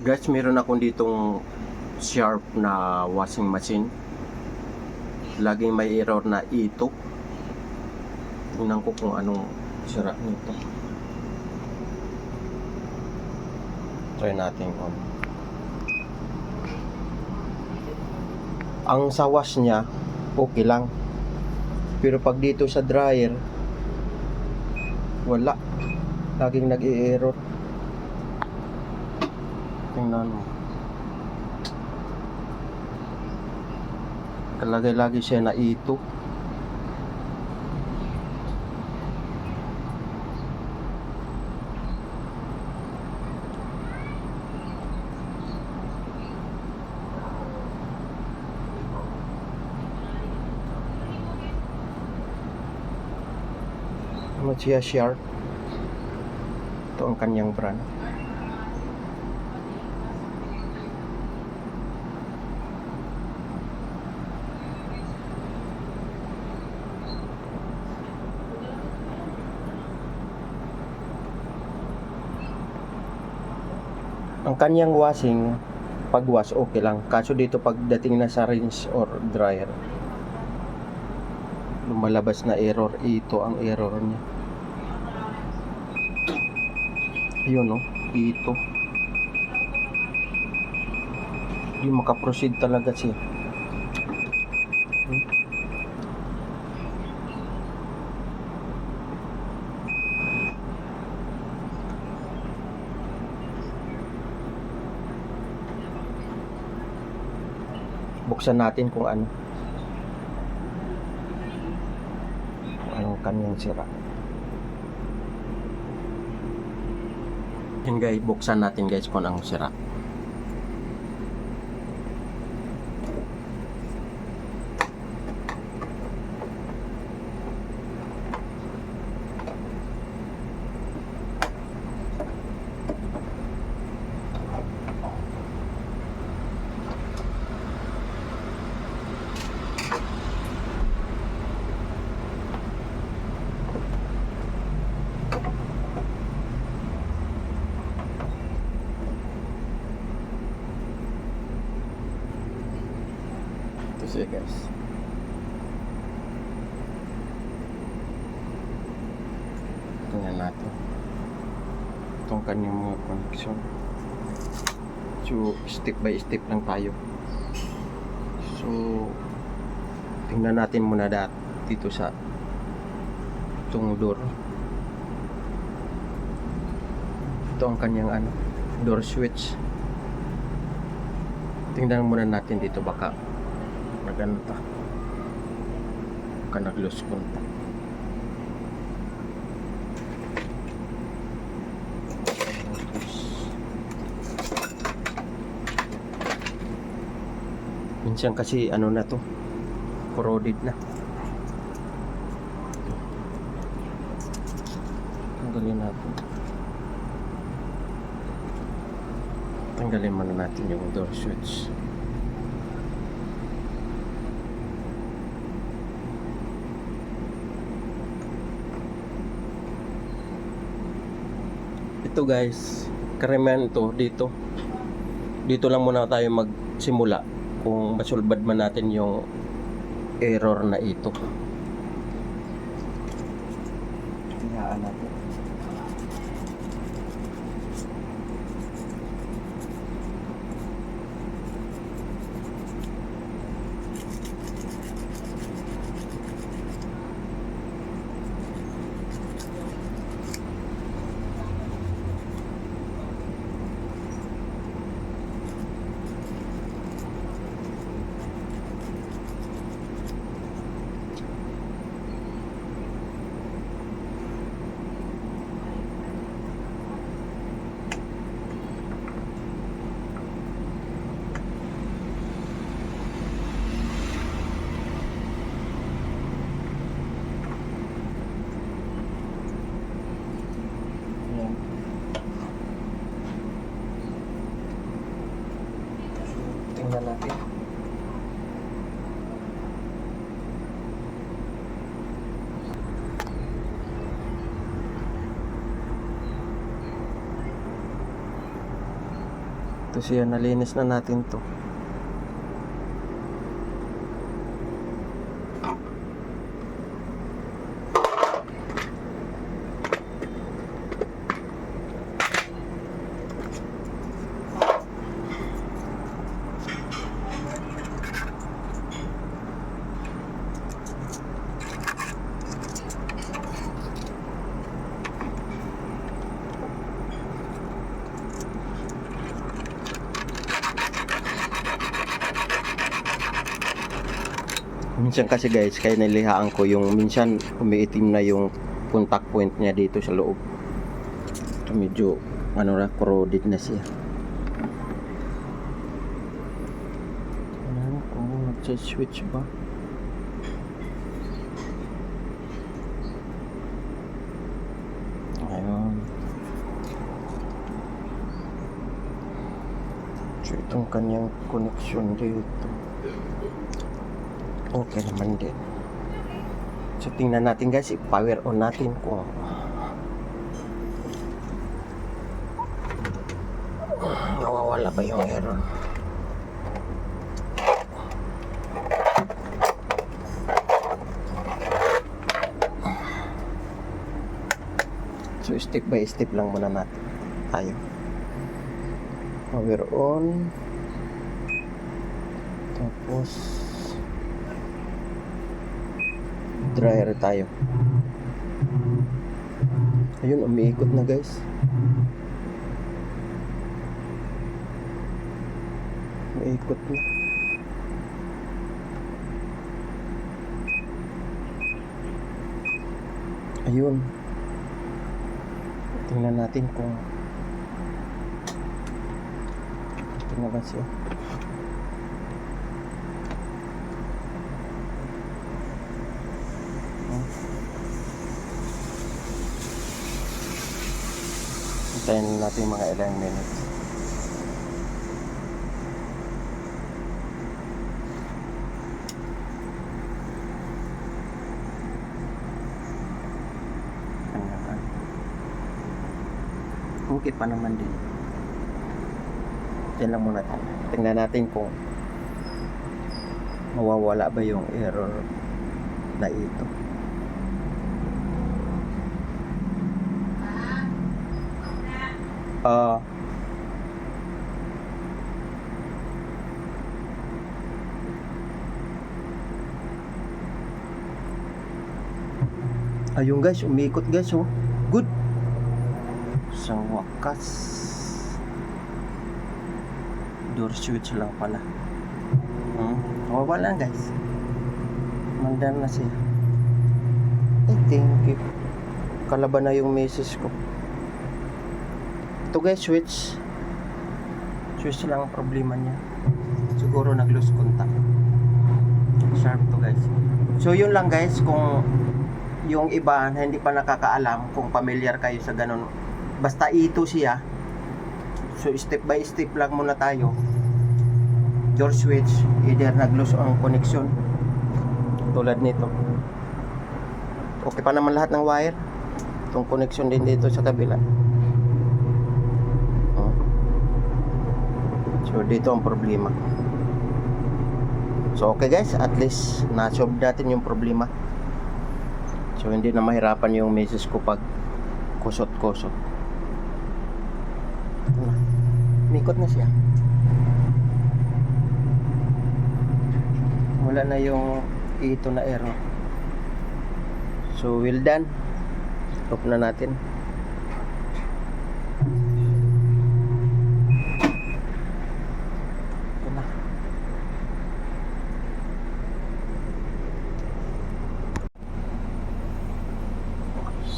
Guys, meron akong ditong Sharp na washing machine. Laging may error na ito. Tingnan ko kung anong sira nito. Try natin on. Ang sa wash niya, okay lang. Pero pag dito sa dryer, wala. Laging nag-i-error. Tingnan mo. Kalagay-lagi siya na ito. Ano siya, Sharp? Ito ang kanyang brand. Ang kanyang washing, pag wash okay lang. Kaso dito pagdating na sa rinse or dryer, lumalabas na error. Ito ang error niya. Yun no, ito. Hindi makaproceed talaga siya. Buksan natin kung anong kanyang sira. Yan guys, buksan natin guys kung anong sira. Ito siya guys. Tingnan natin itong kanyang mga connection. So step by step lang tayo. So tingnan natin muna dito sa itong door. Ito ang kanyang door switch. Tingnan muna natin dito, baka naganta, baka nag-lose contact. Minsan kasi na to, corroded na. Tanggalin natin. Tanggalin muna natin yung door switch. Ito guys, karamihan ito dito lang muna tayo magsimula kung masulbad man natin yung error na ito. Hayaan natin. Tingnan natin. Ito Ito siya, nalinis na natin to. Minsan kasi guys, kaya nilihaan ko yung minsan umiitim na yung contact point niya dito sa loob. Ito medyo ano na, corroded na siya. Ano kung nag-switch ba? Ayun. So itong kanyang connection dito, okay naman din. So tingnan natin guys, i-power on natin kung nawawala ba yung error. So step by step lang muna natin tayo. Power on, tapos dryer tayo. Ayun, umiikot na guys. Umiikot na. Ayun. Tingnan natin kung ito na ba siya. Hintayin natin mga ilang minutes. Okay pa naman din. Yan lang muna tayo. Tingnan natin kung mawawala ba yung error na ito. Ayun guys, umiikot guys, oh. Good. Sa wakas, door switch lang pala. Wala guys. Mandan na siya. Ay, thank you. Kalaban na yung message ko. Ito guys, switch lang ang problema niya. Siguro nag-lose contact. Sharp to guys. So yun lang guys, kung yung iba na hindi pa nakakaalam, kung familiar kayo sa ganun, basta ito siya. So step by step lang muna tayo. Door switch, either nag-lose ang connection tulad nito. Okay pa naman lahat ng wire. Itong connection din dito sa kabila. So dito ang problema. So okay guys, at least na-solve natin yung problema. So hindi na mahirapan yung message ko pag kusot-kusot. Mikot na siya. Wala na yung ito na error. So well done. Off na natin.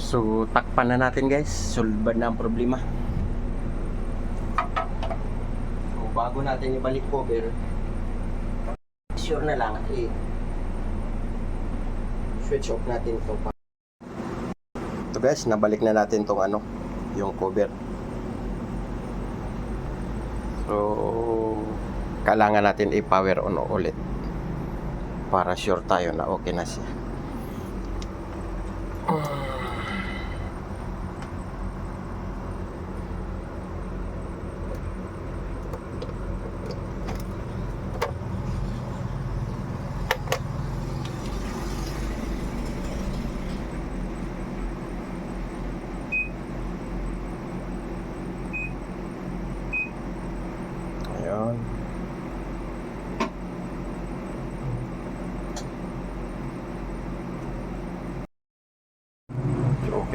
So takpan na natin guys. Solve na ang problema. So bago natin ibalik cover, sure na lang switch off natin ito. Ito guys, nabalik na natin tong yung cover. So kailangan natin i-power on ulit para sure tayo na okay na siya.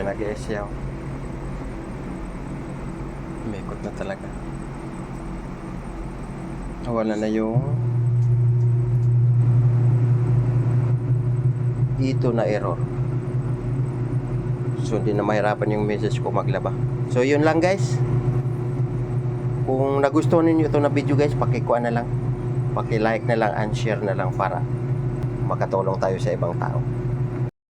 pinag-iisyaw. Umikot na talaga. Wala na yung dito na error. So hindi na mahirapan yung message ko maglaba. So yun lang guys. Kung nagustuhan ninyo ito na video guys, paki-like na lang and share na lang para makatulong tayo sa ibang tao.